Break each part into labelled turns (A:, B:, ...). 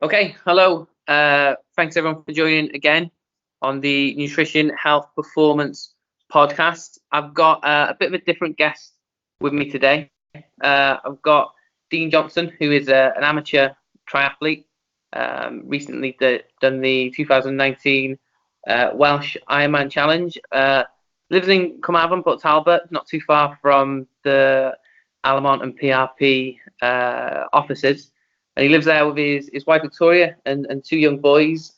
A: Okay, hello. Thanks everyone for joining again on the Nutrition, Health, Performance podcast. I've got a bit of a different guest with me today. I've got Dean Johnston, who is an amateur triathlete. Recently done the 2019 Welsh Ironman challenge. Lives in Cwmafan, but Talbot, not too far from the Ioan and PRP offices. And he lives there with his wife Victoria and two young boys.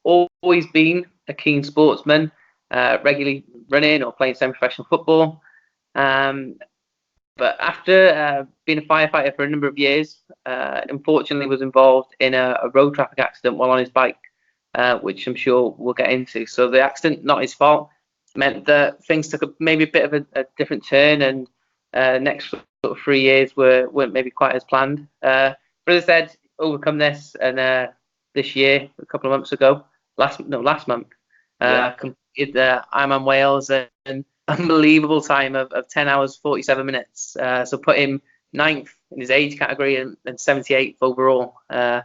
A: Always been a keen sportsman, regularly running or playing semi-professional football. But after being a firefighter for a number of years, unfortunately was involved in a road traffic accident while on his bike, which I'm sure we'll get into. So the accident, not his fault, meant that things took maybe a bit of a different turn, and next sort of 3 years weren't maybe quite as planned. But as I said, overcome this, and this year, a couple of months ago, last month, completed Ironman Wales, an unbelievable time of 10 hours 47 minutes. So put him 9th in his age category and 78th overall. So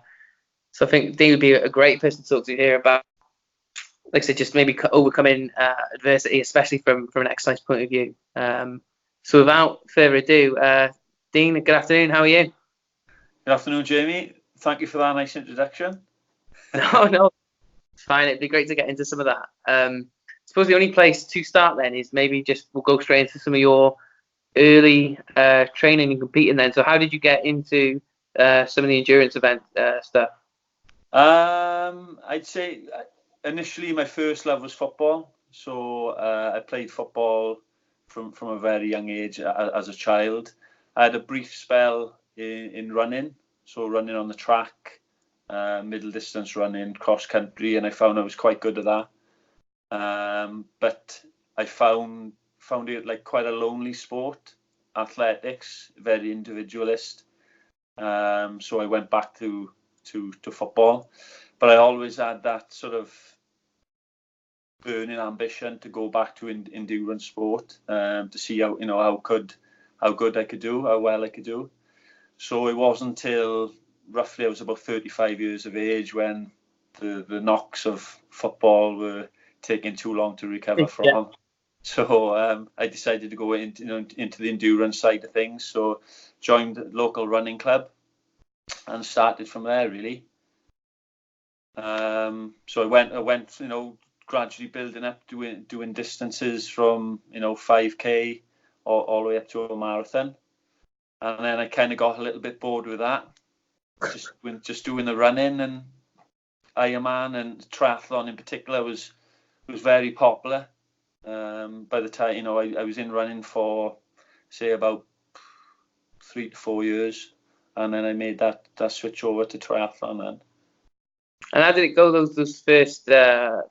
A: I think Dean would be a great person to talk to here about, like I said, just maybe overcoming adversity, especially from an exercise point of view. So without further ado, Dean, good afternoon. How are you?
B: Good afternoon, Jamie. Thank you for that nice introduction.
A: No, it's fine. It'd be great to get into some of that. I suppose the only place to start then is maybe we'll go straight into some of your early training and competing then. So how did you get into some of the endurance event stuff?
B: I'd say initially my first love was football. So I played football from a very young age as a child. I had a brief spell in running, so running on the track, middle distance running, cross country, and I found I was quite good at that. But I found it like quite a lonely sport, athletics, very individualist. So I went back to football, but I always had that sort of burning ambition to go back to endurance sport, to see how good I could do, how well I could do. So it wasn't until roughly I was about 35 years of age when the knocks of football were taking too long to recover from. Yeah. So I decided to go into the endurance side of things. So joined the local running club and started from there really. So I went gradually building up, doing distances from 5k all the way up to a marathon. And then I kind of got a little bit bored with that. Just doing the running, and Ironman and triathlon in particular was very popular. By the time I was in running for say about 3 to 4 years, and then I made that switch over to triathlon then.
A: And how did it go those first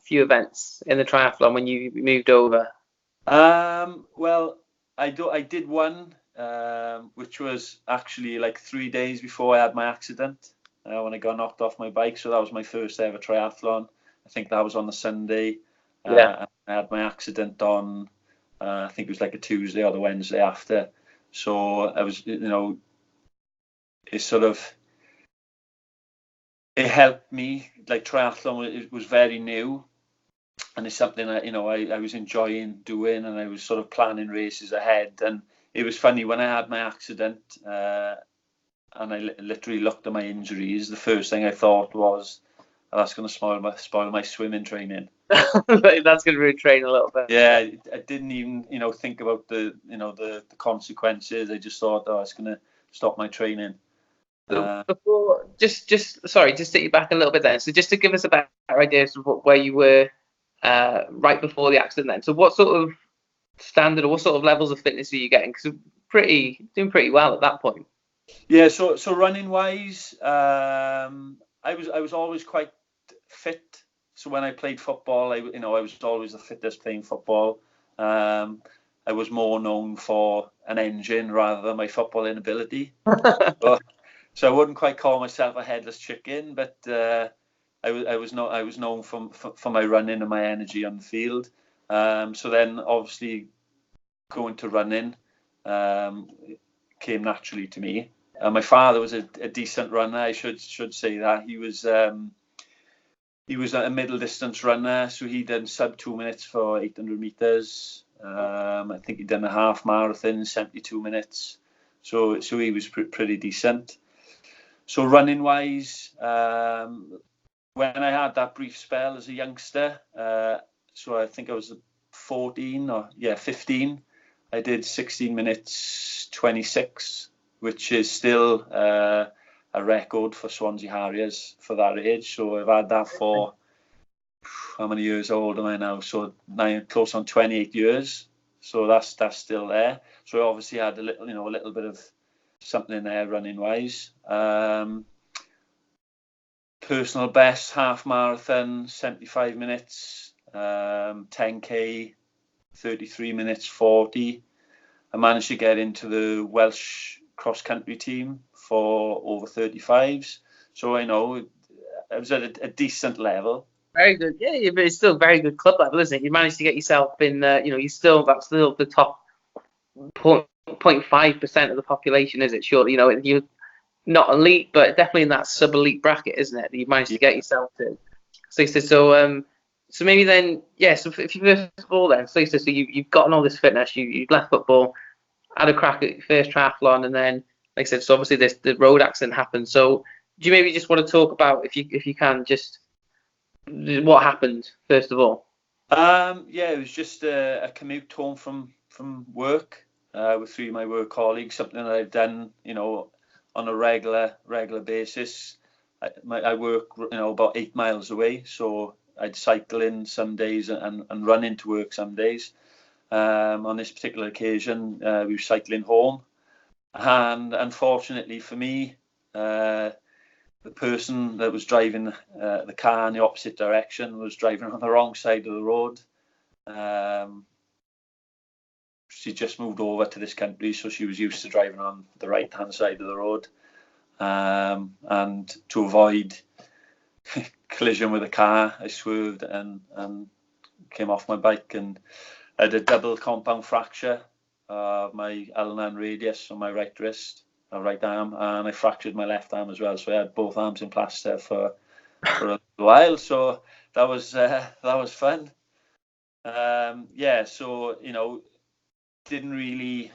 A: few events in the triathlon when you moved over?
B: Well, I did one. Which was actually like 3 days before I had my accident, when I got knocked off my bike. So that was my first ever triathlon. I think that was on the Sunday. I had my accident on, I think it was like a Tuesday or the Wednesday after. So I was, it helped me. Like triathlon, it was very new. And it's something I was enjoying doing, and I was sort of planning races ahead. And it was funny when I had my accident, and I literally looked at my injuries. The first thing I thought was, that's going to spoil my swimming training.
A: That's going to retrain a little bit.
B: Yeah, I didn't even think about the consequences. I just thought, it's going to stop my training.
A: So before, just take you back a little bit then. So just to give us a better idea of where you were right before the accident then. So what sort of standard or what sort of levels of fitness are you getting? Because you're doing pretty well at that point.
B: Yeah, so running wise, I was always quite fit. So when I played football, I was always the fittest playing football. I was more known for an engine rather than my football inability. So I wouldn't quite call myself a headless chicken, but I was known for my running and my energy on the field. So then obviously going to running came naturally to me. My father was a decent runner. I should say that he was a middle distance runner, so he done sub 2 minutes for 800 meters. I think he'd done a half marathon, 72 minutes. So he was pretty decent. So running wise, when I had that brief spell as a youngster, so I think I was 15, I did 16 minutes 26, which is still a record for Swansea Harriers for that age. So I've had that for, how many years old am I now? So now close on 28 years. So that's still there. So I obviously had a little bit of something there running wise. Personal best half marathon, 75 minutes, 10k, 33 minutes 40. I managed to get into the Welsh cross country team for over 35s. So I know I was at a decent level.
A: Very good. Yeah, but it's still a very good club level, isn't it? You managed to get yourself in, that's still the top 0.5% of the population, is it? Surely, you're not elite, but definitely in that sub-elite bracket, isn't it? That you managed to get yourself to. So maybe then, so if you first of all then, so you've gotten all this fitness, you've left football, had a crack at your first triathlon, and then, like I said, so obviously the road accident happened. So do you maybe just want to talk about, if you can, just what happened first of all?
B: It was just a commute home from work with 3 of my work colleagues, something that I've done, on a regular basis. I work, about 8 miles away, so I'd cycle in some days and run into work some days. On this particular occasion, we were cycling home, and unfortunately for me, the person that was driving the car in the opposite direction was driving on the wrong side of the road. She just moved over to this country, so she was used to driving on the right-hand side of the road. And to avoid collision with a car, I swerved and came off my bike, and I had a double compound fracture of my ulnar radius on my right wrist, right arm, and I fractured my left arm as well. So I had both arms in plaster for a while. So that was fun. So didn't really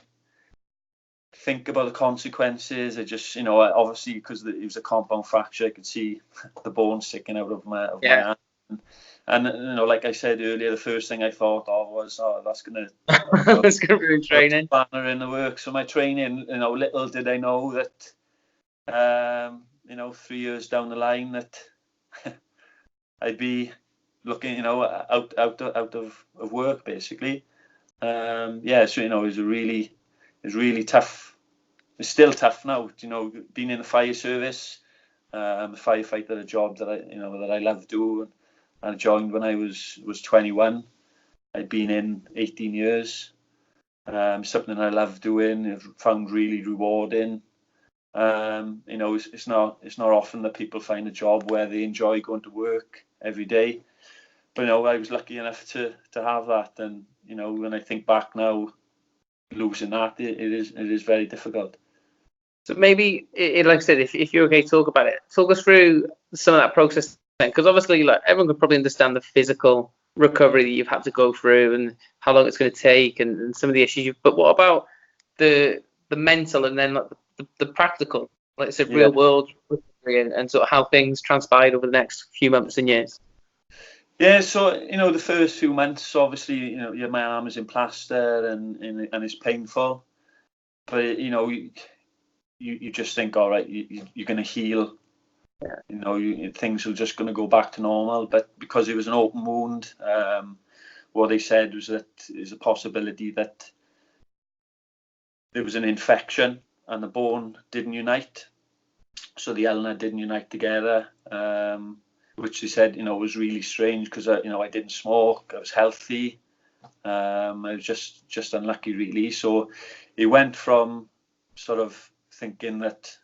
B: think about the consequences. I just, obviously because it was a compound fracture, I could see the bone sticking out of my arm. And like I said earlier, the first thing I thought of was, that's gonna
A: it's gonna be training.
B: Banner in the works. So my training, little did I know that, 3 years down the line that I'd be looking, out of work basically. So it was really tough. It's still tough now. Being in the fire service, I'm a firefighter, a job that I love doing. I joined when I was 21. I'd been in 18 years. Something I love doing. I've found really rewarding. It's not often that people find a job where they enjoy going to work every day. But I was lucky enough to have that. And when I think back now, losing that, it is very difficult.
A: So maybe, like I said, if you're okay, talk about it. Talk us through some of that process, because obviously, everyone could probably understand the physical recovery that you've had to go through and how long it's going to take and some of the issues. But what about the mental and then the practical, like I said, real world recovery and sort of how things transpired over the next few months and years?
B: Yeah, so the first few months, obviously, my arm is in plaster and it's painful, but you just think, all right, you're going to heal. Things are just going to go back to normal. But because it was an open wound, what they said was that there's a possibility that there was an infection and the bone didn't unite, so the ulnar didn't unite together. Which they said, was really strange because I didn't smoke, I was healthy, I was just unlucky really. So it went from sort of thinking that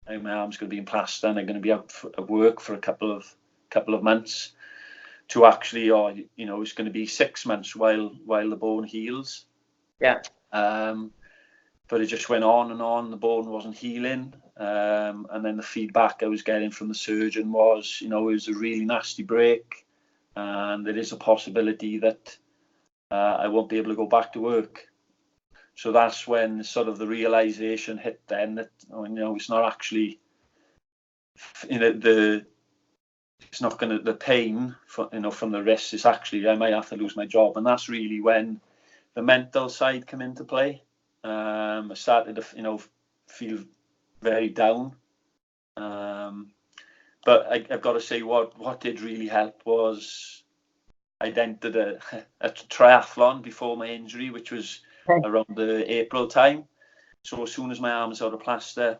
B: my arm's going to be in plaster and I'm going to be out of work for a couple of months to actually, it's going to be 6 months while the bone heals.
A: Yeah.
B: but it just went on and on. The bone wasn't healing. And then the feedback I was getting from the surgeon was, it was a really nasty break. And there is a possibility that I won't be able to go back to work. So that's when sort of the realization hit then that, it's not actually, it's not going to, the pain, from the wrist is actually, I might have to lose my job. And that's really when the mental side came into play. I started to, feel very down. But I've got to say what did really help was I'd entered a triathlon before my injury, which was around the April time. So as soon as my arm was out of plaster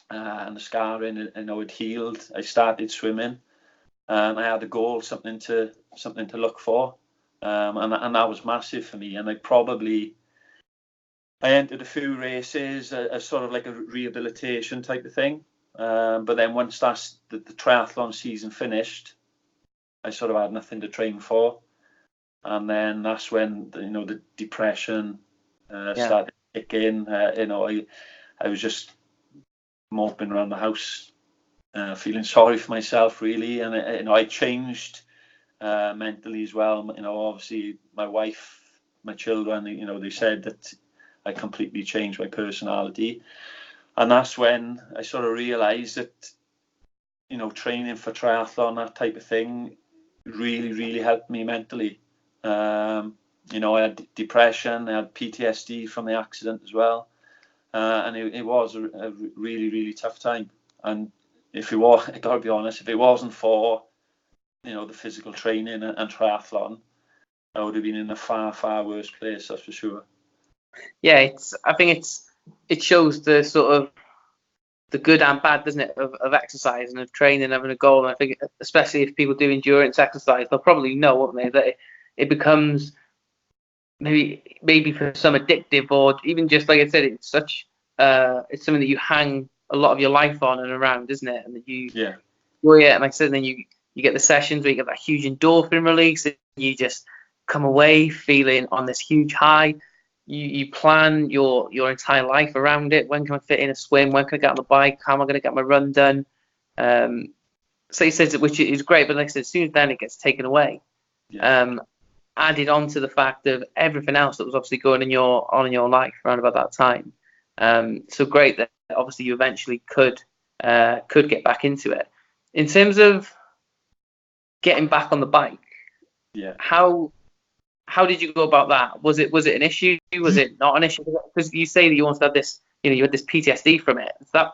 B: and the scarring, had healed, I started swimming, and I had a goal, something to look for, and that was massive for me. And I entered a few races as sort of like a rehabilitation type of thing. But then once the triathlon season finished, I sort of had nothing to train for. And then that's when the depression started to kick in. I was just moping around the house, feeling sorry for myself, really. And I changed mentally as well. Obviously my wife, my children, they said that I completely changed my personality. And that's when I sort of realized that, training for triathlon, that type of thing, really, really helped me mentally. I had depression, I had PTSD from the accident as well. And it was a really, really tough time. And I got to be honest, if it wasn't for, the physical training and triathlon, I would have been in a far, far worse place, that's for sure.
A: Yeah, I think it shows the sort of the good and bad, doesn't it, of exercise and of training, having a goal. And I think especially if people do endurance exercise, they'll probably know, won't they, that it becomes maybe for some addictive, or even just like I said, it's it's something that you hang a lot of your life on and around, isn't it? And that you enjoy it. And like I said, then you get the sessions where you get that huge endorphin release, and you just come away feeling on this huge high. You plan your entire life around it. When can I fit in a swim? When can I get on the bike? How am I going to get my run done? So he says, which is great, but like I said, as soon as then it gets taken away, added on to the fact of everything else that was obviously going on in your life around about that time. So great that obviously you eventually could get back into it. In terms of getting back on the bike, how did you go about that? Was it an issue? Was it not an issue? Because you say that you once had this, you had this PTSD from it. Is that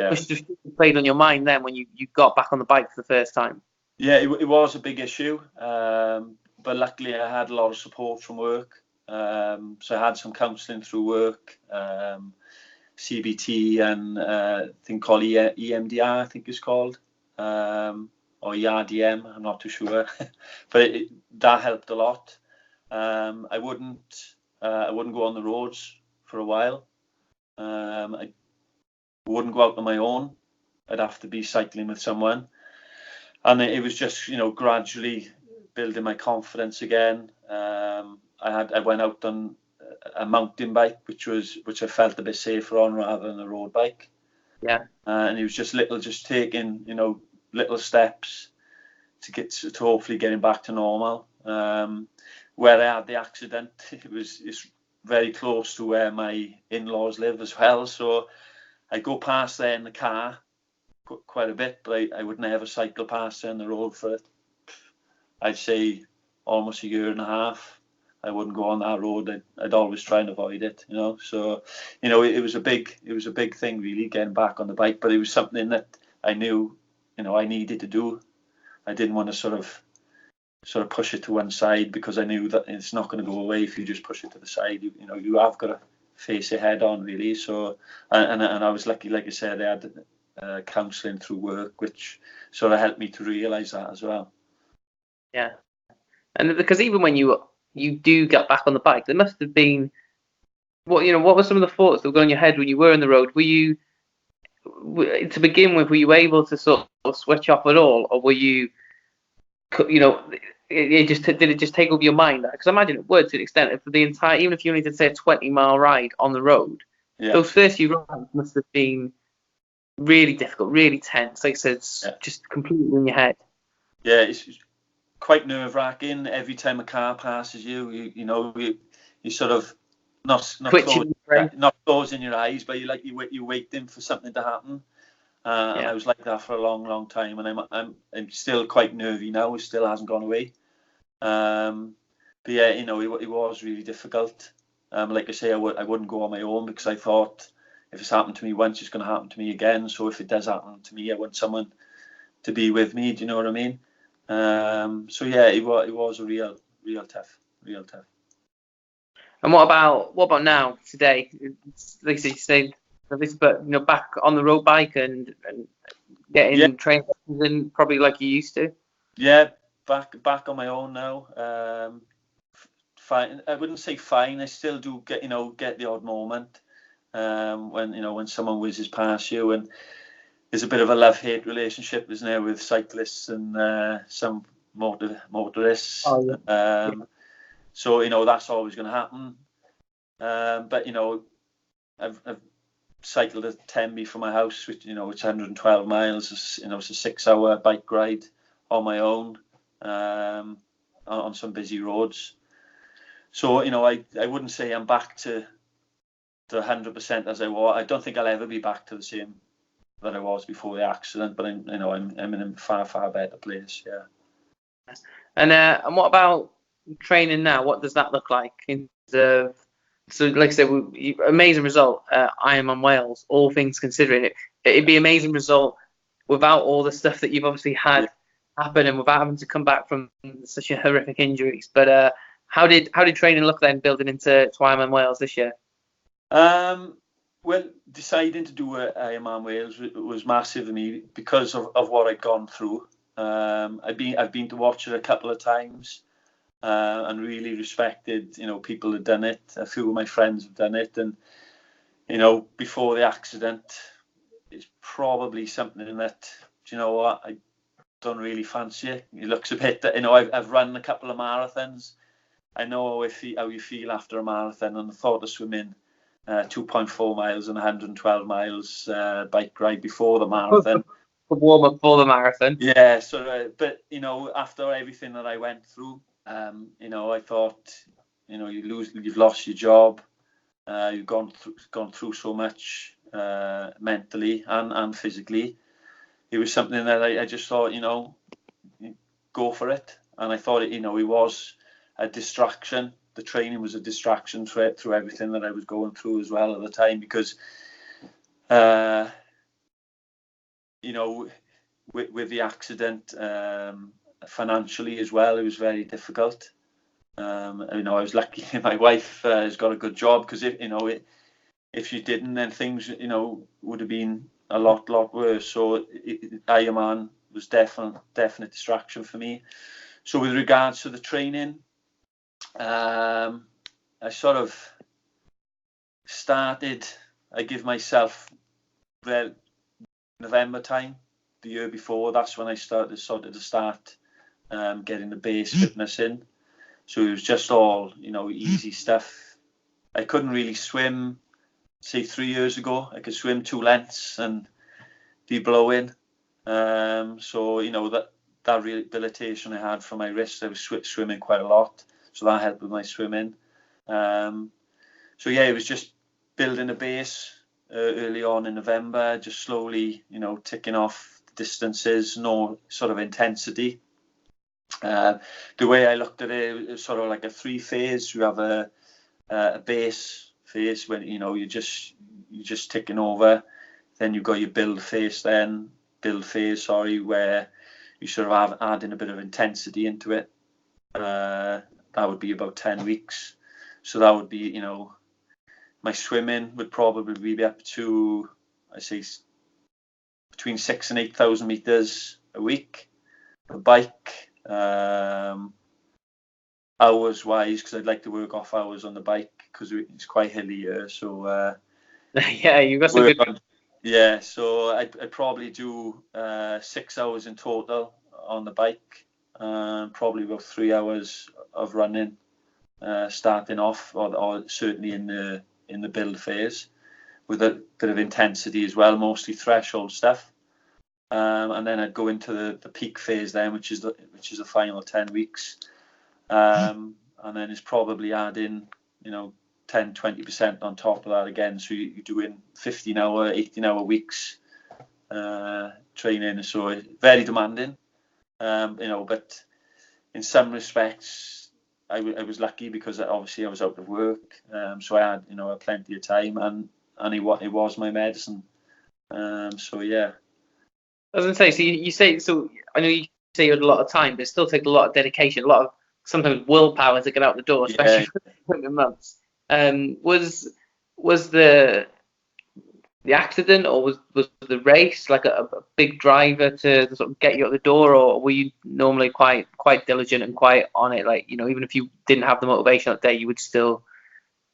A: was just played on your mind then when you got back on the bike for the first time?
B: Yeah, it was a big issue. But luckily I had a lot of support from work. So I had some counselling through work, CBT and a thing called EMDR, I think it's called, or ERDM, I'm not too sure. But that helped a lot. I wouldn't go on the roads for a while. I wouldn't go out on my own. I'd have to be cycling with someone. And it was just, gradually building my confidence again. I went out on a mountain bike, which I felt a bit safer on rather than a road bike.
A: Yeah.
B: And it was just taking, little steps to hopefully getting back to normal. Where I had the accident, it's very close to where my in-laws live as well. So I go past there in the car quite a bit, but I would never cycle past there on the road for, I'd say, almost a year and a half. I wouldn't go on that road. I'd always try and avoid it, So, it was a big thing really, getting back on the bike. But it was something that I knew, I needed to do. I didn't want to sort of push it to one side, because I knew that it's not going to go away if you just push it to the side. You have got to face it head on, really. So, and I was lucky, like I said, I had counselling through work, which sort of helped me to realise that as well.
A: Yeah, and because even when you do get back on the bike, there must have been what were some of the thoughts that were going on in your head when you were on the road? Were you, to begin with, were you able to sort of switch off at all, or were you you know, it just did it just take over your mind? Because I imagine it would to an extent. If the entire, even if you only did say a 20-mile ride on the road,
B: Yeah.
A: those first few rides must have been really difficult, really tense. Like I said,
B: Yeah.
A: just completely in your head.
B: Yeah, it's quite nerve-wracking. Every time a car passes you, you sort of not closing your eyes, but you're waiting for something to happen. And I was like that for a long, long time, and I'm still quite nervy now. It still hasn't gone away. But yeah, it was really difficult. Like I say, I wouldn't go on my own, because I thought if it's happened to me once, it's going to happen to me again. So if it does happen to me, I want someone to be with me. Do you know what I mean? So yeah, it was a real tough.
A: And what about now, today? Like you say, but back on the road bike and getting training in probably like you used to.
B: Yeah, back on my own now. Fine. I wouldn't say fine. I still do get the odd moment when someone whizzes past you, and there's a bit of a love-hate relationship, isn't there, with cyclists and some motorists.
A: Oh, yeah.
B: So that's always going to happen. But I've cycled a 10B from my house, which it's 112 miles. It's a 6-hour bike ride on my own on some busy roads. So I wouldn't say I'm back to 100% as I was. I don't think I'll ever be back to the same that I was before the accident, but I'm in a far better place. Yeah.
A: And what about training now? What does that look like in terms of, so like I said, amazing result, Ironman Wales, all things considering. It'd be amazing result without all the stuff that you've obviously had happen, and without having to come back from such a horrific injuries. But how did training look then, building into Ironman Wales this year?
B: Well, deciding to do Ironman Wales was massive for me because of what I'd gone through. I've been to watch it a couple of times. And really respected, people who'd done it. A few of my friends have done it, and before the accident, it's probably something that, do you know what, I don't really fancy it. It looks a bit, I've run a couple of marathons. I know how you feel after a marathon, and the thought of swimming 2.4 miles and 112 miles bike ride before the marathon.
A: Warm up for the marathon.
B: Yeah, but after everything that I went through. I thought, you've lost your job, you've gone through so much mentally and physically. It was something that I just thought, go for it. And I thought it was a distraction. The training was a distraction through everything that I was going through as well at the time, because with the accident, financially as well, it was very difficult. I was lucky my wife has got a good job, because if she didn't, then things would have been a lot worse. So Ironman was definite distraction for me. So with regards to the training, I sort of started. I give myself November time the year before. That's when I started to start getting the base fitness in. So it was just all, easy stuff. I couldn't really swim, say 3 years ago. I could swim 2 lengths and be blowing. So, that rehabilitation I had from my wrist, I was swimming quite a lot. So that helped with my swimming. So yeah, it was just building a base early on in November, just slowly, ticking off the distances, no sort of intensity. The way I looked at it was sort of like a 3-phase. You have a base phase when you're just ticking over. Then you've got your build phase, where you sort of add in a bit of intensity into it. That would be about 10 weeks. So that would be, my swimming would probably be up to, I say, between 6,000 and 8,000 meters a week. The bike, hours wise, because I'd like to work off hours on the bike, because it's quite hilly here. So
A: yeah, you got some good.
B: So I'd probably do 6 hours in total on the bike, probably about 3 hours of running, starting off, or certainly in the build phase, with a bit of intensity as well, mostly threshold stuff. And then I'd go into the peak phase then, which is the final 10 weeks. And then it's probably adding, 10-20% on top of that again. So you're doing 15-hour, 18-hour weeks training. So very demanding, but in some respects, I was lucky because obviously I was out of work. So I had, plenty of time, and it was my medicine. So yeah.
A: I was going to say, so you say, so I know you say you had a lot of time, but it still takes a lot of dedication, a lot of sometimes willpower to get out the door, especially for the months. Was the accident, or was the race like a big driver to sort of get you out the door, or were you normally quite diligent and quite on it? Like, even if you didn't have the motivation that day, you would still,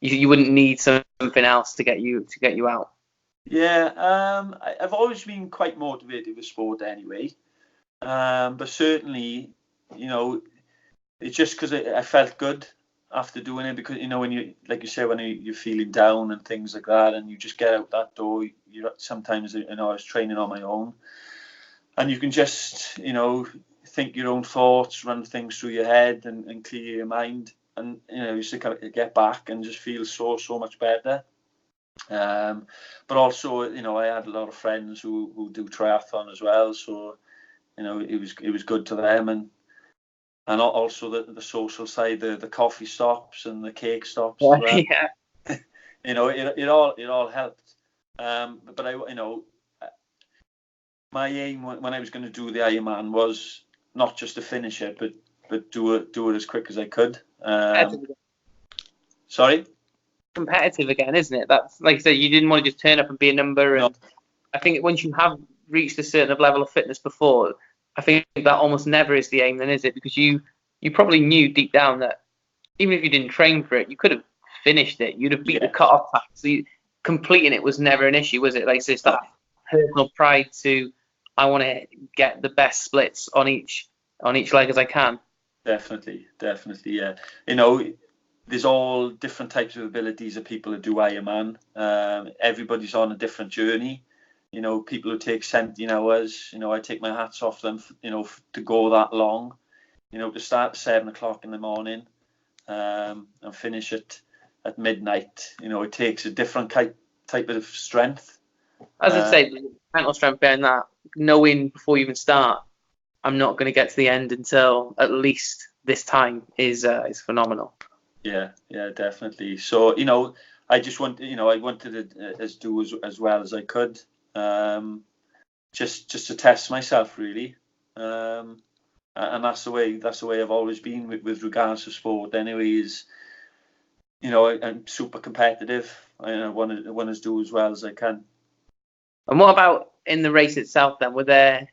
A: you wouldn't need something else to get you out.
B: Yeah, I've always been quite motivated with sport anyway, but certainly, it's just because I felt good after doing it, because when you, like you say, when you're feeling down and things like that, and you just get out that door, sometimes I was training on my own, and you can just think your own thoughts, run things through your head, and clear your mind, and you just kind of get back and just feel so much better. But also, I had a lot of friends who do triathlon as well, so it was good to them, and also the social side, the coffee stops and the cake stops as well.
A: Yeah.
B: It all helped. But my aim when I was going to do the Ironman was not just to finish it, but do it as quick as I could. Sorry.
A: Competitive again, isn't it? That's like I said, you didn't want to just turn up and be a number. And I think once you have reached a certain level of fitness before, I think that almost never is the aim, then, is it? Because you probably knew deep down that even if you didn't train for it, you could have finished it. You'd have beat the cut-off time. So completing it was never an issue, was it? Like, so it's that personal pride to, I want to get the best splits on each leg as I can.
B: Definitely, yeah. There's all different types of abilities of people who do Ironman. Everybody's on a different journey. People who take 17 hours, I take my hats off them, to go that long, to start at 7 o'clock in the morning, and finish it at midnight. It takes a different type of strength.
A: As I say, mental strength behind that, knowing before you even start, I'm not going to get to the end until at least this time is phenomenal.
B: Yeah, definitely. So, I just I wanted to do as well as I could, just to test myself, really. And that's the way I've always been with regards to sport. Anyway, is I'm super competitive. I want to do as well as I can.
A: And what about in the race itself then? Were there,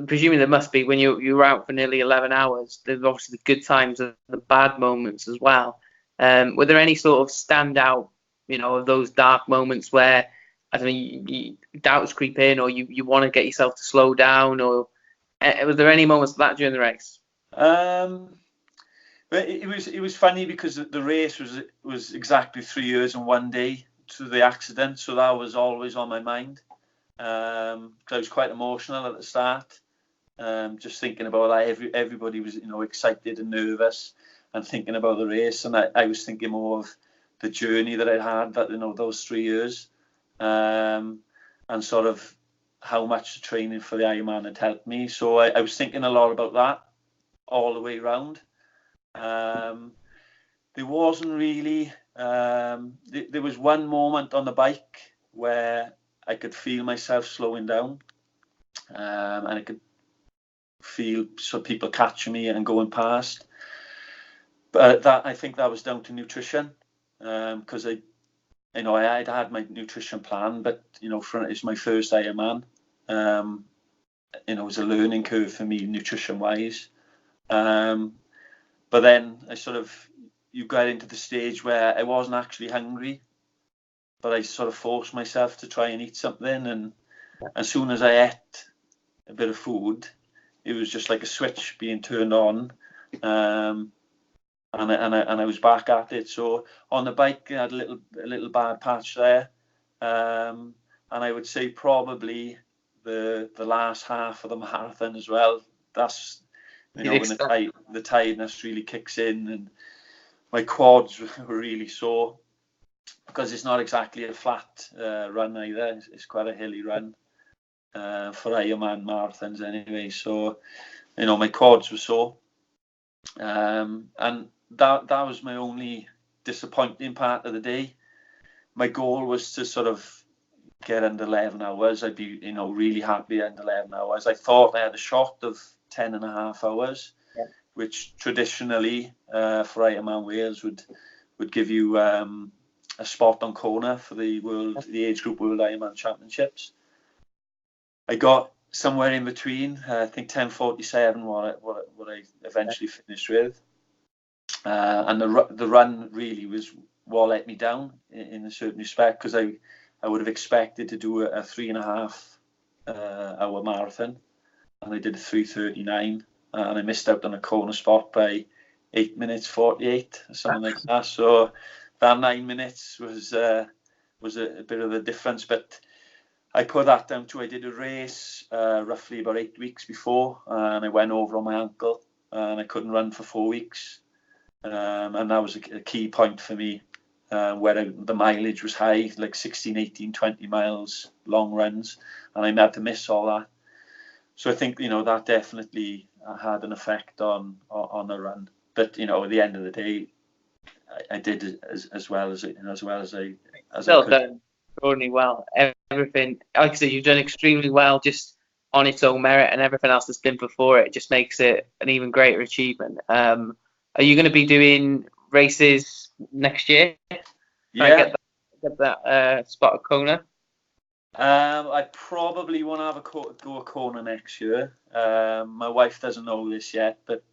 A: presuming there must be, when you were out for nearly 11 hours, there's obviously the good times and the bad moments as well. Were there any sort of standout, of those dark moments where, I don't know, doubts creep in, or you want to get yourself to slow down, or was there any moments of that during the race?
B: But it was funny because the race was exactly 3 years and 1 day to the accident, so that was always on my mind. Because I was quite emotional at the start, just thinking about that. Everybody was excited and nervous and thinking about the race, and I was thinking more of the journey that I had, that those 3 years, and sort of how much the training for the Ironman had helped me. So I was thinking a lot about that all the way around. There wasn't really there was one moment on the bike where I could feel myself slowing down, and I could feel some people catching me and going past. But I think that was down to nutrition, because I had my nutrition plan, but it's my first Ironman. It was a learning curve for me, nutrition wise. But then you got into the stage where I wasn't actually hungry, but I sort of forced myself to try and eat something, and as soon as I ate a bit of food, it was just like a switch being turned on, and I was back at it. So on the bike, I had a little bad patch there, and I would say probably the last half of the marathon as well. That's when the tiredness really kicks in, and my quads were really sore, because it's not exactly a flat run either. It's quite a hilly run for Ironman marathons anyway. So, my quads were sore, and that was my only disappointing part of the day. My goal was to sort of get under 11 hours. I'd be, really happy under 11 hours. I thought I had a shot of 10 and a half hours, which traditionally for Ironman Wales would give you a spot on Kona for the age group World Ironman Championships. I got somewhere in between. I think 10:47 what I eventually finished with, and the run really was what let me down in a certain respect, because I would have expected to do a 3.5 hour marathon, and I did a 3:39, and I missed out on a Kona spot by 8 minutes 48 or something like that. So that 9 minutes was a bit of a difference, but I put that down to I did a race roughly about 8 weeks before, and I went over on my ankle, and I couldn't run for 4 weeks, and that was a key point for me, where the mileage was high, like 16, 18, 20 miles long runs, and I had to miss all that. So I think that definitely had an effect on the run. But at the end of the day, I did as well as I
A: Still
B: could.
A: done extraordinarily well. Everything, like I said, you've done extremely well just on its own merit, and everything else that's been before it just makes it an even greater achievement. Are you going to be doing races next year?
B: Yeah.
A: Get that spot of Kona.
B: I probably want to have go a Kona next year. My wife doesn't know this yet, but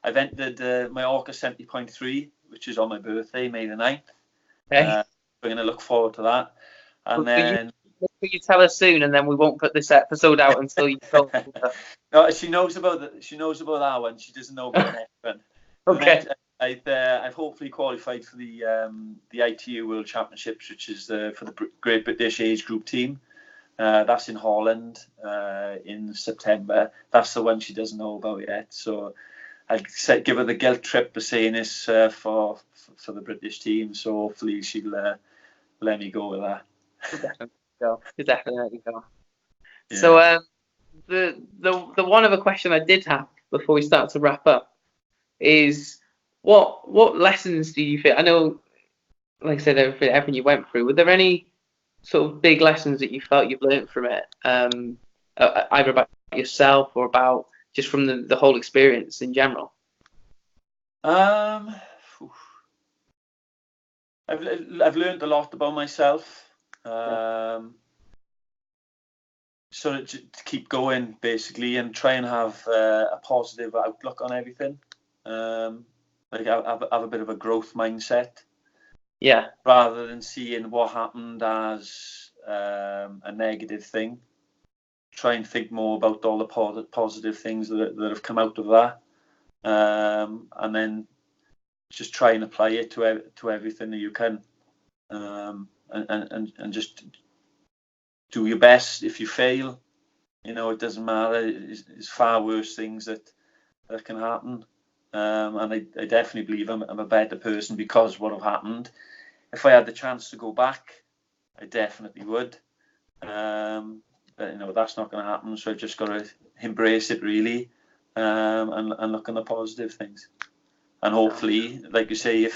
B: I've entered my Orca 70.3, which is on my birthday, May the 9th.
A: Okay.
B: We're going to look forward to that. And then
A: you tell us soon, and then we won't put this episode out until you told her.
B: No, she knows about that one. She doesn't know about the next one.
A: Okay.
B: I've hopefully qualified for the ITU World Championships, which is for the Great British Age Group team. That's in Holland in September. That's the one she doesn't know about yet. So I'll give her the guilt trip for saying this for the British team. So hopefully she'll let me go with that.
A: You definitely let me go. Yeah. So the one other question I did have before we start to wrap up is what lessons do you feel? I know, like I said, everything you went through. Were there any sort of big lessons that you felt you've learned from it, either about yourself or about just from the whole experience in general?
B: I've learned a lot about myself. So to keep going, basically, and try and have a positive outlook on everything. Like have a bit of a growth mindset.
A: Yeah.
B: Rather than seeing what happened as a negative thing, try and think more about all the positive things that have come out of that, and then just try and apply it to everything that you can, and just do your best. If you fail, it doesn't matter. It's far worse things that can happen. And I definitely believe I'm a better person because of what have happened. If I had the chance to go back, I definitely would. But that's not going to happen. So I've just got to embrace it really, and look on the positive things. And hopefully, like you say,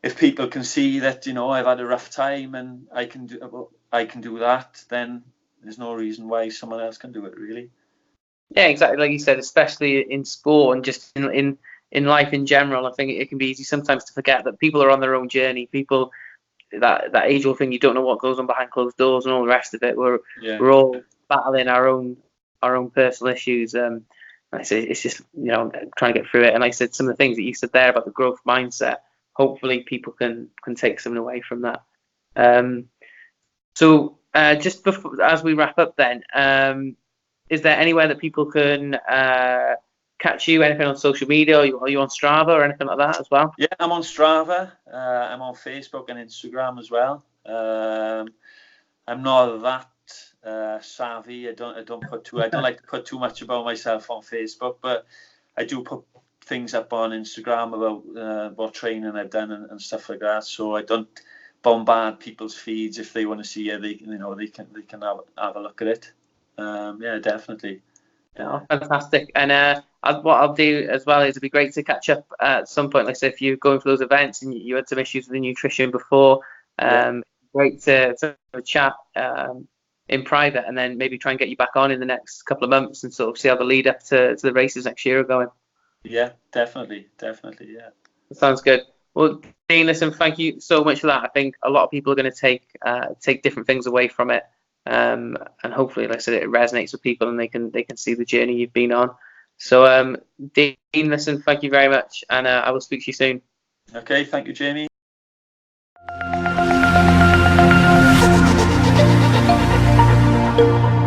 B: if people can see that I've had a rough time and I can do that, then there's no reason why someone else can do it, really.
A: Yeah, exactly. Like you said, especially in sport and just in life in general, I think it can be easy sometimes to forget that people are on their own journey. People, that age-old thing, you don't know what goes on behind closed doors and all the rest of it. We're all battling our own personal issues. Like I say, it's just trying to get through it. And like I said, some of the things that you said there about the growth mindset, hopefully people can take something away from that. So just before, as we wrap up, then. is there anywhere that people can catch you? Anything on social media? Are you on Strava or anything like that as well?
B: Yeah, I'm on Strava. I'm on Facebook and Instagram as well. I'm not that savvy. I don't like to put too much about myself on Facebook, but I do put things up on Instagram about what training I've done and stuff like that. So I don't bombard people's feeds. If they want to see it, they can have a look at it. Yeah, definitely.
A: Oh, fantastic. And what I'll do as well is it'd be great to catch up at some point. Like I said, if you're going for those events and you had some issues with the nutrition before, great to have a chat in private, and then maybe try and get you back on in the next couple of months and sort of see how the lead up to the races next year are going.
B: Yeah, definitely, yeah.
A: That sounds good. Well, Dean, listen, thank you so much for that. I think a lot of people are going to take different things away from it, and hopefully, like I said, it resonates with people and they can see the journey you've been on. So, Dean, listen, thank you very much, and I will speak to you soon.
B: Okay, thank you, Jamie.
C: Thank you.